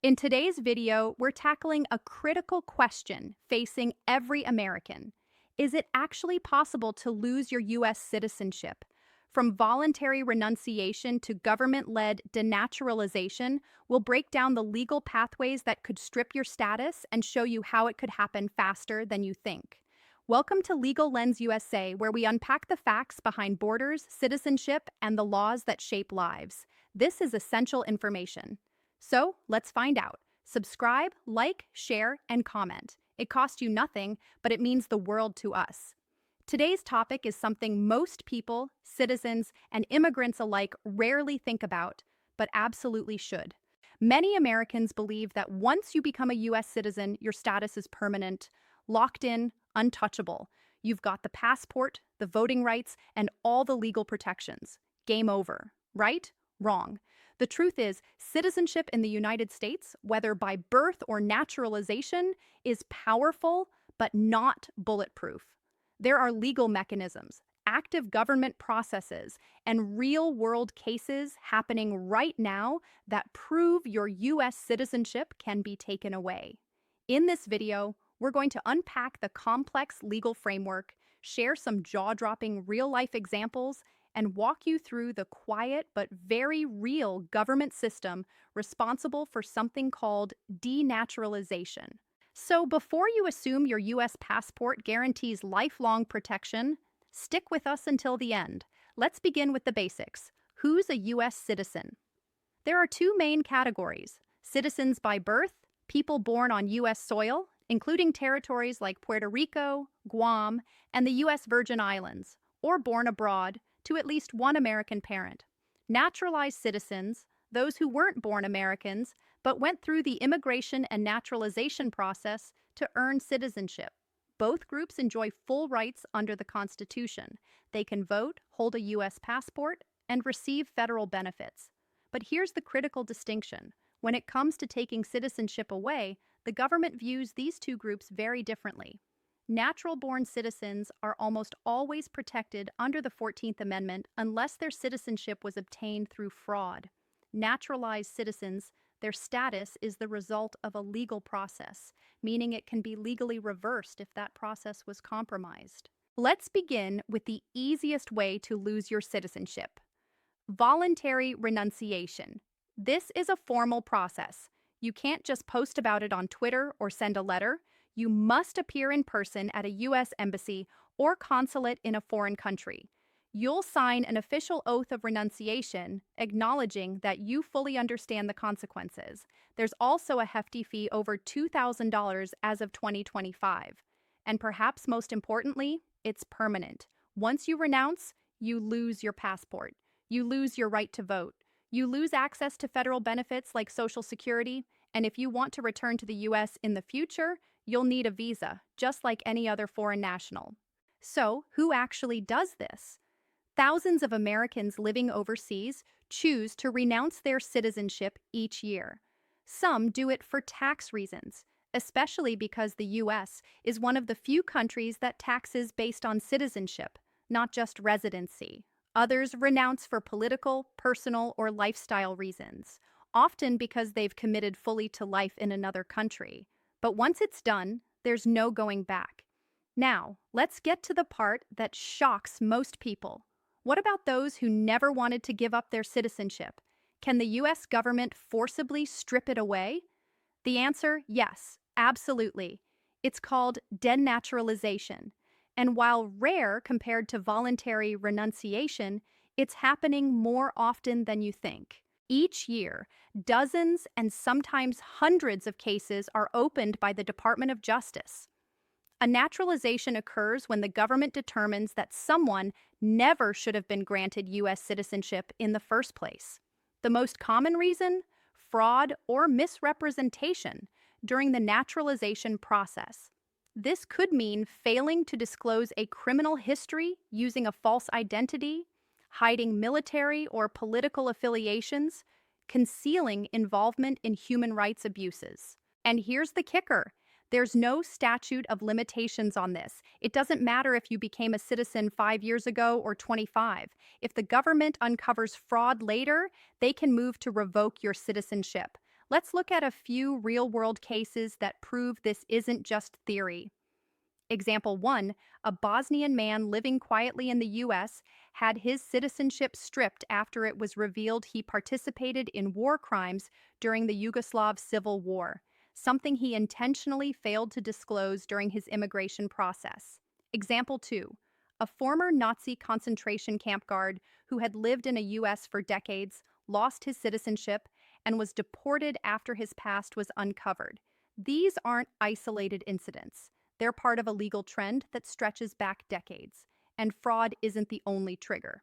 In today's video, we're tackling a critical question facing every American. Is it actually possible to lose your U.S. citizenship? From voluntary renunciation to government-led denaturalization, we'll break down the legal pathways that could strip your status and show you how it could happen faster than you think. Welcome to Legal Lens USA, where we unpack the facts behind borders, citizenship, and the laws that shape lives. This is essential information. So, let's find out. Subscribe, like, share, and comment. It costs you nothing, but it means the world to us. Today's topic is something most people, citizens, and immigrants alike rarely think about, but absolutely should. Many Americans believe that once you become a U.S. citizen, your status is permanent, locked in, untouchable. You've got the passport, the voting rights, and all the legal protections. Game over. Right? Wrong. The truth is, citizenship in the United States, whether by birth or naturalization, is powerful but not bulletproof. There are legal mechanisms, active government processes, and real-world cases happening right now that prove your U.S. citizenship can be taken away. In this video, we're going to unpack the complex legal framework, share some jaw-dropping real-life examples, and walk you through the quiet but very real government system responsible for something called denaturalization. So before you assume your U.S. passport guarantees lifelong protection, stick with us until the end. Let's begin with the basics. Who's a U.S. citizen? There are two main categories: citizens by birth, people born on U.S. soil, including territories like Puerto Rico, Guam, and the U.S. Virgin Islands, or born abroad, to at least one American parent. Naturalized citizens, those who weren't born Americans, but went through the immigration and naturalization process to earn citizenship. Both groups enjoy full rights under the Constitution. They can vote, hold a U.S. passport, and receive federal benefits. But here's the critical distinction. When it comes to taking citizenship away, the government views these two groups very differently. Natural-born citizens are almost always protected under the 14th Amendment unless their citizenship was obtained through fraud. Naturalized citizens, their status is the result of a legal process, meaning it can be legally reversed if that process was compromised. Let's begin with the easiest way to lose your citizenship: voluntary renunciation. This is a formal process. You can't just post about it on Twitter or send a letter. You must appear in person at a U.S. embassy or consulate in a foreign country. You'll sign an official oath of renunciation, acknowledging that you fully understand the consequences. There's also a hefty fee over $2,000 as of 2025. And perhaps most importantly, it's permanent. Once you renounce, you lose your passport. You lose your right to vote. You lose access to federal benefits like Social Security, and if you want to return to the U.S. in the future, you'll need a visa, just like any other foreign national. So, who actually does this? Thousands of Americans living overseas choose to renounce their citizenship each year. Some do it for tax reasons, especially because the U.S. is one of the few countries that taxes based on citizenship, not just residency. Others renounce for political, personal, or lifestyle reasons, often because they've committed fully to life in another country. But once it's done, there's no going back. Now, let's get to the part that shocks most people. What about those who never wanted to give up their citizenship? Can the U.S. government forcibly strip it away? The answer, yes, absolutely. It's called denaturalization. And while rare compared to voluntary renunciation, it's happening more often than you think. Each year, dozens and sometimes hundreds of cases are opened by the Department of Justice. A naturalization occurs when the government determines that someone never should have been granted U.S. citizenship in the first place. The most common reason? Fraud or misrepresentation during the naturalization process. This could mean failing to disclose a criminal history using a false identity, hiding military or political affiliations, concealing involvement in human rights abuses. And here's the kicker. There's no statute of limitations on this. It doesn't matter if you became a citizen 5 years ago or 25. If the government uncovers fraud later, they can move to revoke your citizenship. Let's look at a few real-world cases that prove this isn't just theory. Example 1, a Bosnian man living quietly in the US had his citizenship stripped after it was revealed he participated in war crimes during the Yugoslav Civil War, something he intentionally failed to disclose during his immigration process. Example 2, a former Nazi concentration camp guard who had lived in the US for decades lost his citizenship and was deported after his past was uncovered. These aren't isolated incidents. They're part of a legal trend that stretches back decades, and fraud isn't the only trigger.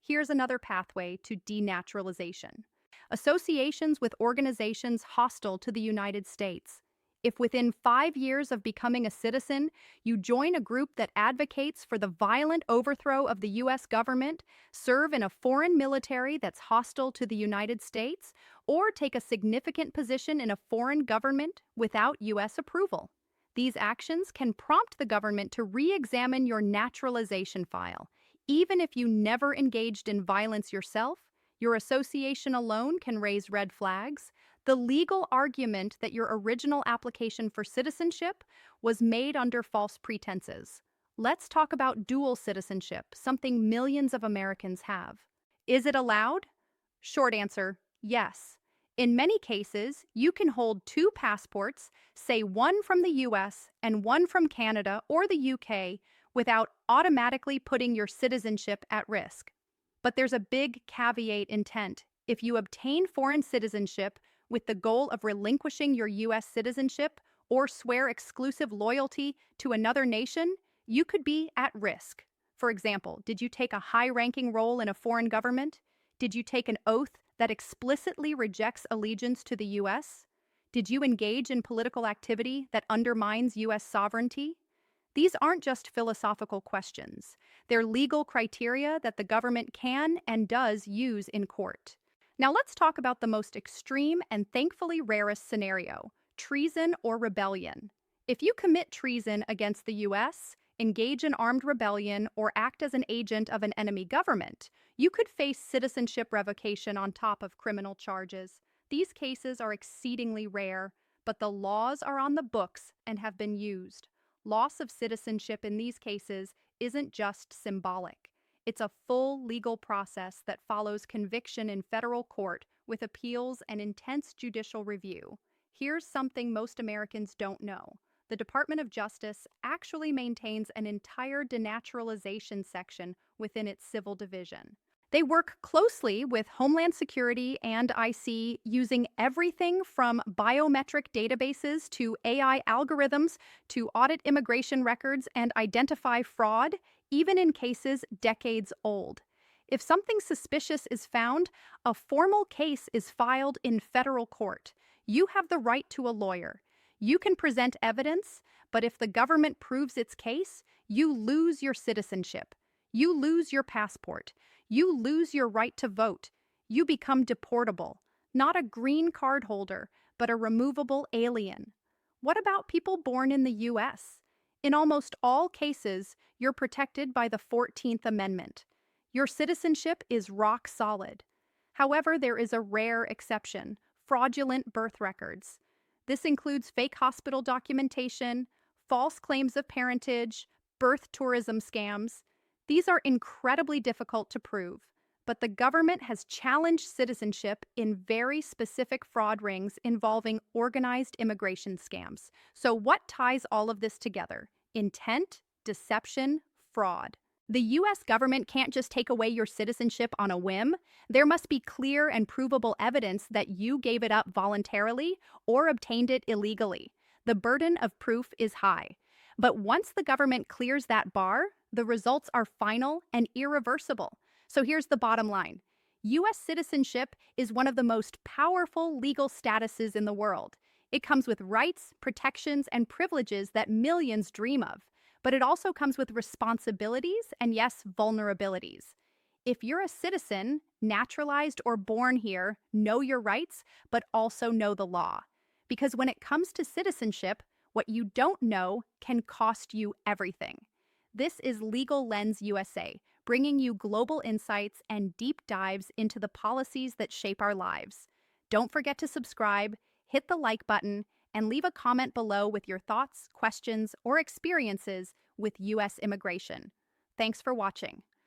Here's another pathway to denaturalization: associations with organizations hostile to the United States. If within 5 years of becoming a citizen, you join a group that advocates for the violent overthrow of the U.S. government, serve in a foreign military that's hostile to the United States, or take a significant position in a foreign government without U.S. approval, these actions can prompt the government to re-examine your naturalization file. Even if you never engaged in violence yourself, your association alone can raise red flags. The legal argument that your original application for citizenship was made under false pretenses. Let's talk about dual citizenship, something millions of Americans have. Is it allowed? Short answer, yes. In many cases, you can hold two passports, say one from the US and one from Canada or the UK, without automatically putting your citizenship at risk. But there's a big caveat intent. If you obtain foreign citizenship with the goal of relinquishing your US citizenship or swear exclusive loyalty to another nation, you could be at risk. For example, did you take a high-ranking role in a foreign government? Did you take an oath that explicitly rejects allegiance to the U.S.? Did you engage in political activity that undermines U.S. sovereignty? These aren't just philosophical questions. They're legal criteria that the government can and does use in court. Now let's talk about the most extreme and thankfully rarest scenario: treason or rebellion. If you commit treason against the U.S., engage in armed rebellion, or act as an agent of an enemy government, you could face citizenship revocation on top of criminal charges. These cases are exceedingly rare, but the laws are on the books and have been used. Loss of citizenship in these cases isn't just symbolic. It's a full legal process that follows conviction in federal court with appeals and intense judicial review. Here's something most Americans don't know. The Department of Justice actually maintains an entire denaturalization section within its civil division. They work closely with Homeland Security and IC, using everything from biometric databases to AI algorithms to audit immigration records and identify fraud, even in cases decades old. If something suspicious is found, a formal case is filed in federal court. You have the right to a lawyer. You can present evidence, but if the government proves its case, you lose your citizenship. You lose your passport. You lose your right to vote. You become deportable, not a green card holder, but a removable alien. What about people born in the U.S.? In almost all cases, you're protected by the 14th Amendment. Your citizenship is rock solid. However, there is a rare exception: fraudulent birth records. This includes fake hospital documentation, false claims of parentage, birth tourism scams. These are incredibly difficult to prove, but the government has challenged citizenship in very specific fraud rings involving organized immigration scams. So what ties all of this together? Intent, deception, fraud. The U.S. government can't just take away your citizenship on a whim. There must be clear and provable evidence that you gave it up voluntarily or obtained it illegally. The burden of proof is high. But once the government clears that bar, the results are final and irreversible. So here's the bottom line. U.S. citizenship is one of the most powerful legal statuses in the world. It comes with rights, protections, and privileges that millions dream of. But it also comes with responsibilities and, yes, vulnerabilities. If you're a citizen, naturalized or born here, know your rights, but also know the law. Because when it comes to citizenship, what you don't know can cost you everything. This is Legal Lens USA, bringing you global insights and deep dives into the policies that shape our lives. Don't forget to subscribe, hit the like button, and leave a comment below with your thoughts, questions, or experiences with U.S. immigration. Thanks for watching.